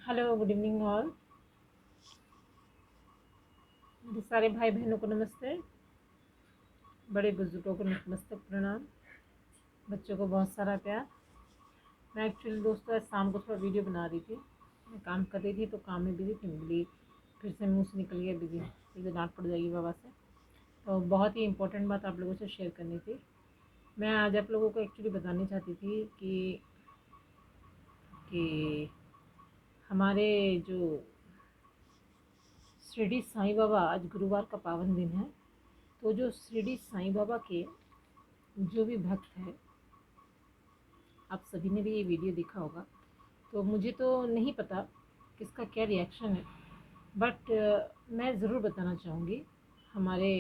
Hello, good evening all. मेरे सारे भाई बहनों को नमस्ते, बड़े बुजुर्गों को नतमस्तक प्रणाम, बच्चों को बहुत सारा प्यार। मैं एक्चुअली दोस्तों आज शाम को थोड़ा वीडियो बना रही थी, मैं काम कर रही थी तो काम में बिजी थी, बोली फिर से मुँह से निकल गया बिजी, फिर से डांट पड़ जाएगी बाबा से। तो बहुत ही इंपॉर्टेंट बात आप लोगों से शेयर करनी थी। मैं आज आप लोगों को एक्चुअली बतानी चाहती थी कि हमारे जो शिरडी साईं बाबा, आज गुरुवार का पावन दिन है, तो जो शिरडी साईं बाबा के जो भी भक्त है, आप सभी ने भी ये वीडियो देखा होगा, तो मुझे तो नहीं पता किसका क्या रिएक्शन है, बट मैं ज़रूर बताना चाहूँगी हमारे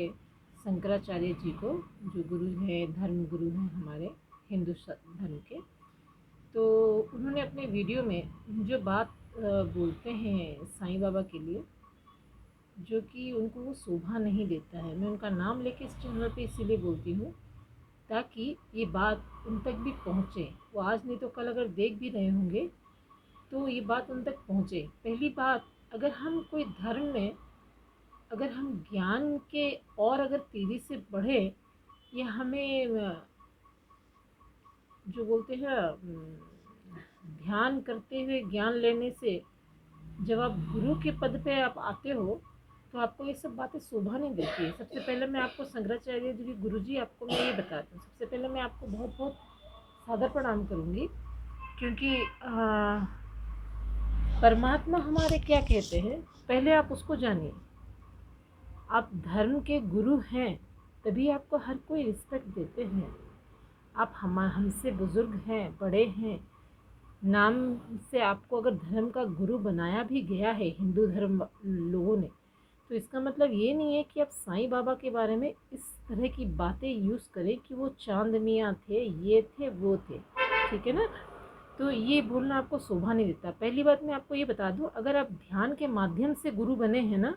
शंकराचार्य जी को, जो गुरु हैं, धर्म गुरु हैं हमारे हिंदू धर्म के। तो उन्होंने अपने वीडियो में जो बात बोलते हैं साईं बाबा के लिए, जो कि उनको वो शोभा नहीं देता है। मैं उनका नाम लेके इस चैनल पे इसीलिए बोलती हूँ ताकि ये बात उन तक भी पहुँचे। वो आज नहीं तो कल अगर देख भी रहे होंगे तो ये बात उन तक पहुँचे। पहली बात, अगर हम कोई धर्म में, अगर हम ज्ञान के और अगर तेज़ी से बढ़े, या हमें जो बोलते हैं ध्यान करते हुए ज्ञान लेने से, जब आप गुरु के पद पे आप आते हो तो आपको ये सब बातें शोभा नहीं देती है। सबसे पहले मैं आपको शंकराचार्य जी, गुरु जी, आपको मैं ये बताती हूँ। सबसे पहले मैं आपको बहुत बहुत सादर प्रणाम करूँगी, क्योंकि परमात्मा हमारे क्या कहते हैं, पहले आप उसको जानिए। आप धर्म के गुरु हैं तभी आपको हर कोई रिस्पेक्ट देते हैं। आप हमसे बुजुर्ग हैं, बड़े हैं, नाम से आपको अगर धर्म का गुरु बनाया भी गया है हिंदू धर्म लोगों ने, तो इसका मतलब ये नहीं है कि आप साईं बाबा के बारे में इस तरह की बातें यूज़ करें कि वो चांद मियाँ थे, ये थे, वो थे। ठीक है ना? तो ये बोलना आपको शोभा नहीं देता। पहली बात मैं आपको ये बता दूं, अगर आप ध्यान के माध्यम से गुरु बने हैं ना,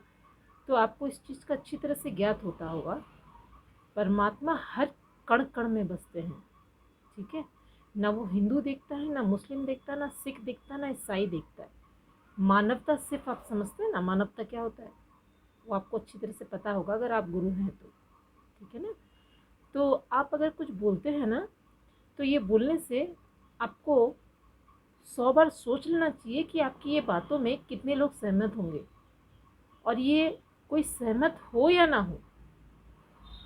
तो आपको इस चीज़ का अच्छी तरह से ज्ञात होता होगा, परमात्मा हर कण कण में बसते हैं। ठीक है? ना वो हिंदू देखता है, ना मुस्लिम देखता है, ना सिख देखता है, ना ईसाई देखता है। मानवता सिर्फ आप समझते हैं ना, मानवता क्या होता है वो आपको अच्छी तरह से पता होगा अगर आप गुरु हैं तो। ठीक है ना? तो आप अगर कुछ बोलते हैं ना, तो ये बोलने से आपको 100 बार सोच लेना चाहिए कि आपकी ये बातों में कितने लोग सहमत होंगे। और ये कोई सहमत हो या ना हो,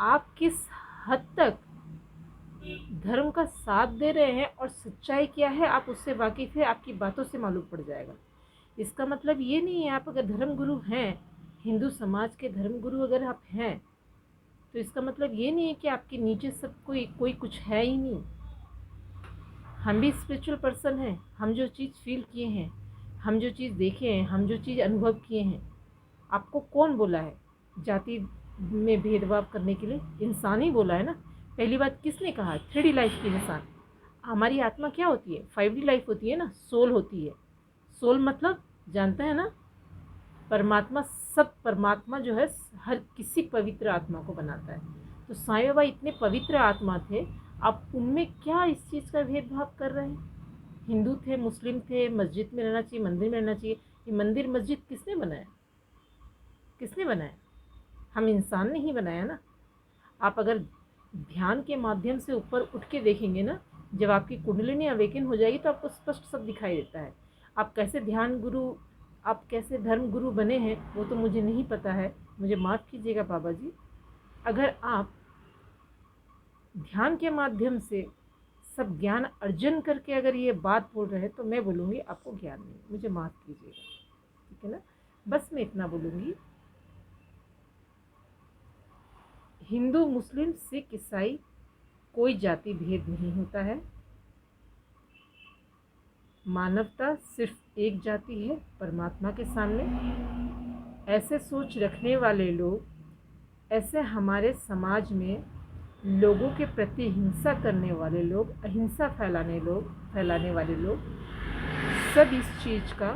आप किस हद तक धर्म का साथ दे रहे हैं और सच्चाई क्या है, आप उससे वाकिफ़ है, आपकी बातों से मालूम पड़ जाएगा। इसका मतलब ये नहीं है, आप अगर धर्म गुरु हैं, हिंदू समाज के धर्म गुरु अगर आप हैं, तो इसका मतलब ये नहीं है कि आपके नीचे सब कोई कुछ है ही नहीं। हम भी स्पिरिचुअल पर्सन हैं। हम जो चीज़ फील किए हैं, हम जो चीज़ देखे हैं, हम जो चीज़ अनुभव किए हैं, आपको कौन बोला है जाति में भेदभाव करने के लिए? इंसान ही बोला है ना। पहली बात किसने कहा है? 3D लाइफ की इंसान। हमारी आत्मा क्या होती है? 5D लाइफ होती है ना, सोल होती है। सोल मतलब जानते हैं ना, परमात्मा, सब परमात्मा जो है हर किसी पवित्र आत्मा को बनाता है। तो साईं बाबा इतने पवित्र आत्मा थे, आप उनमें क्या इस चीज़ का भेदभाव कर रहे हैं? हिंदू थे, मुस्लिम थे, मस्जिद में रहना चाहिए, मंदिर में रहना चाहिए। ये मंदिर मस्जिद किसने बनाया? किसने बनाया? हम इंसान ने ही बनाया ना। आप अगर ध्यान के माध्यम से ऊपर उठ के देखेंगे ना, जब आपकी कुंडलिनी अवेकन हो जाएगी तो आपको स्पष्ट सब दिखाई देता है। आप कैसे ध्यान गुरु, आप कैसे धर्म गुरु बने हैं वो तो मुझे नहीं पता है, मुझे माफ़ कीजिएगा बाबा जी। अगर आप ध्यान के माध्यम से सब ज्ञान अर्जन करके अगर ये बात बोल रहे हैं तो मैं बोलूँगी आपको ज्ञान नहीं, मुझे माफ़ कीजिएगा। ठीक है ना? बस मैं इतना बोलूँगी, हिंदू, मुस्लिम, सिख, ईसाई कोई जाति भेद नहीं होता है। मानवता सिर्फ एक जाति है परमात्मा के सामने। ऐसे सोच रखने वाले लोग, ऐसे हमारे समाज में लोगों के प्रति हिंसा करने वाले लोग, अहिंसा फैलाने वाले लोग, सब इस चीज़ का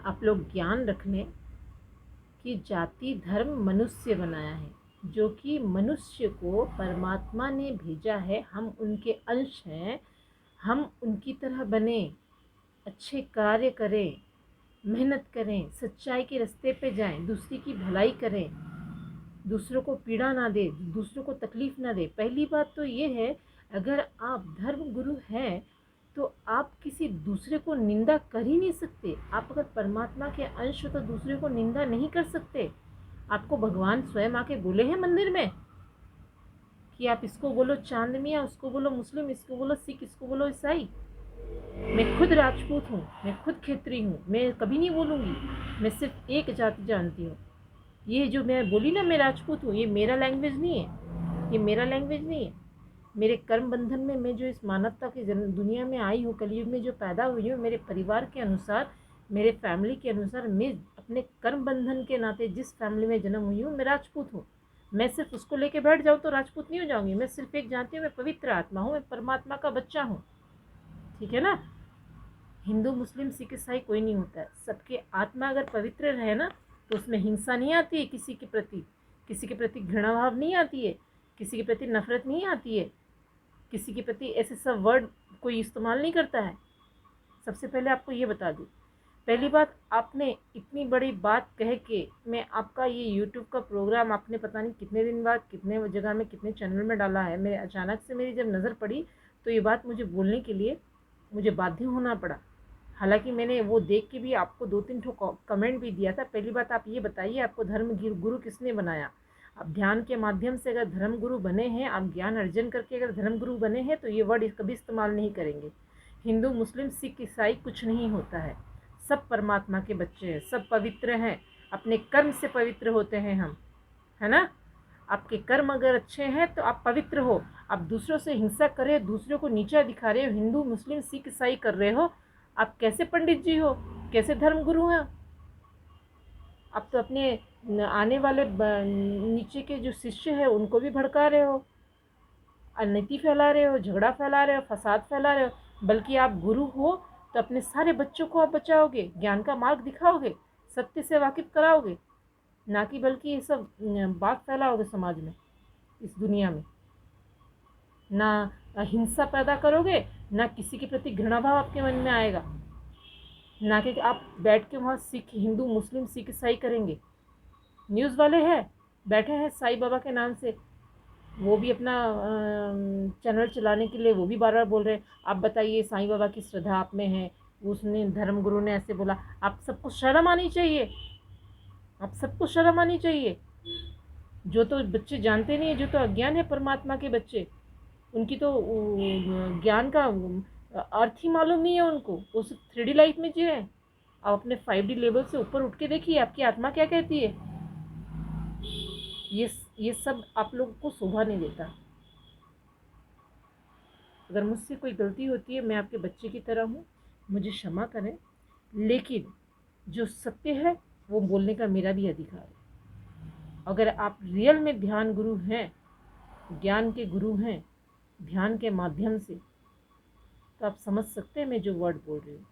आप लोग ज्ञान रखने कि जाति धर्म मनुष्य बनाया है, जो कि मनुष्य को परमात्मा ने भेजा है। हम उनके अंश हैं, हम उनकी तरह बने, अच्छे कार्य करें, मेहनत करें, सच्चाई के रास्ते पे जाएं, दूसरे की भलाई करें, दूसरों को पीड़ा ना दे, दूसरों को तकलीफ़ ना दे। पहली बात तो ये है, अगर आप धर्म गुरु हैं तो आप किसी दूसरे को निंदा कर ही नहीं सकते। आप अगर परमात्मा के अंश हो तो दूसरे को निंदा नहीं कर सकते। आपको भगवान स्वयं आके बोले हैं मंदिर में कि आप इसको बोलो चांद मियाँ, उसको बोलो मुस्लिम, इसको बोलो सिख, इसको बोलो ईसाई। मैं खुद राजपूत हूँ, मैं खुद खेत्री हूँ, मैं कभी नहीं बोलूँगी। मैं सिर्फ एक जाति जानती हूँ। ये जो मैं बोली ना मैं राजपूत हूँ, ये मेरा लैंग्वेज नहीं है, ये मेरा लैंग्वेज नहीं है। मेरे कर्म बंधन में मैं जो इस मानवता की दुनिया में आई हूँ, कलयुग में जो पैदा हुई हूँ, मेरे परिवार के अनुसार, मेरे फैमिली के अनुसार, मैं अपने कर्म बंधन के नाते जिस फैमिली में जन्म हुई हूँ, मैं राजपूत हूँ। मैं सिर्फ उसको लेके बैठ जाऊँ तो राजपूत नहीं हो जाऊँगी। मैं सिर्फ एक जानती हूँ, मैं पवित्र आत्मा हूँ, मैं परमात्मा का बच्चा हूँ। ठीक है ना। हिंदू मुस्लिम सिख ईसाई कोई नहीं होता है। सबके आत्मा अगर पवित्र रहे ना तो उसमें हिंसा नहीं आती है, किसी के प्रति घृणा भाव नहीं आती है, किसी के प्रति नफरत नहीं आती है, किसी के प्रति ऐसे सब वर्ड कोई इस्तेमाल नहीं करता है। सबसे पहले आपको ये बता दूँ। पहली बात, आपने इतनी बड़ी बात कह के मैं आपका ये यूट्यूब का प्रोग्राम आपने पता नहीं कितने दिन बाद कितने जगह में कितने चैनल में डाला है। मेरे अचानक से मेरी जब नज़र पड़ी तो ये बात मुझे बोलने के लिए मुझे बाध्य होना पड़ा। हालांकि मैंने वो देख के भी आपको 2-3 कमेंट भी दिया था। पहली बात आप ये बताइए, आपको धर्म गुरु किसने बनाया? आप ध्यान के माध्यम से अगर धर्म गुरु बने हैं, आप ज्ञान अर्जन करके अगर धर्म गुरु बने हैं तो ये वर्ड कभी इस्तेमाल नहीं करेंगे। हिंदू मुस्लिम सिख ईसाई कुछ नहीं होता है, सब परमात्मा के बच्चे हैं, सब पवित्र हैं, अपने कर्म से पवित्र होते हैं हम, है ना। आपके कर्म अगर अच्छे हैं तो आप पवित्र हो। आप दूसरों से हिंसा कर रहे हो, दूसरों को नीचा दिखा रहे हो, हिंदू मुस्लिम सिख ईसाई कर रहे हो, आप कैसे पंडित जी हो, कैसे धर्म गुरु हैं? आप तो अपने आने वाले नीचे के जो शिष्य हैं उनको भी भड़का रहे हो, अनैति फैला रहे हो, झगड़ा फैला रहे हो, फसाद फैला रहे हो। बल्कि आप गुरु हो तो अपने सारे बच्चों को आप बचाओगे, ज्ञान का मार्ग दिखाओगे, सत्य से वाकिफ कराओगे, ना कि बल्कि ये सब बात फैलाओगे समाज में, इस दुनिया में। ना हिंसा पैदा करोगे, ना किसी के प्रति घृणा भाव आपके मन में आएगा, ना कि आप बैठ के वहाँ सिख हिंदू मुस्लिम सिख ईसाई करेंगे। न्यूज़ वाले हैं बैठे हैं साईं बाबा के नाम से, वो भी अपना चैनल चलाने के लिए वो भी बार बार बोल रहे हैं आप बताइए साईं बाबा की श्रद्धा आप में है, उसने धर्म गुरु ने ऐसे बोला। आप सबको शर्म आनी चाहिए, आप सबको शर्म आनी चाहिए। जो तो बच्चे जानते नहीं है, जो तो अज्ञान है परमात्मा के बच्चे, उनकी तो ज्ञान का अर्थ ही मालूम नहीं है उनको। वो सिर्फ 3D लाइफ में जी है। आप अपने 5D लेवल से ऊपर उठ के देखिए आपकी आत्मा क्या कहती है। ये सब आप लोगों को शोभा नहीं देता। अगर मुझसे कोई गलती होती है, मैं आपके बच्चे की तरह हूँ, मुझे क्षमा करें। लेकिन जो सत्य है वो बोलने का मेरा भी अधिकार है। अगर आप रियल में ध्यान गुरु हैं, ज्ञान के गुरु हैं, ध्यान के माध्यम से, तो आप समझ सकते हैं मैं जो वर्ड बोल रही हूँ।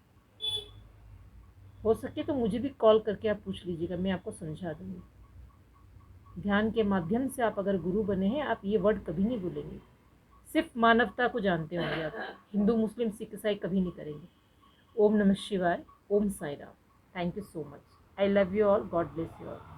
हो सके तो मुझे भी कॉल करके आप पूछ लीजिएगा, मैं आपको समझा दूँगी। ध्यान के माध्यम से आप अगर गुरु बने हैं, आप ये वर्ड कभी नहीं बोलेंगे। सिर्फ मानवता को जानते होंगे आप, हिंदू मुस्लिम सिख ईसाई कभी नहीं करेंगे। ओम नमः शिवाय, ओम Sai Ram. Thank you so much. I love you all, God bless you all.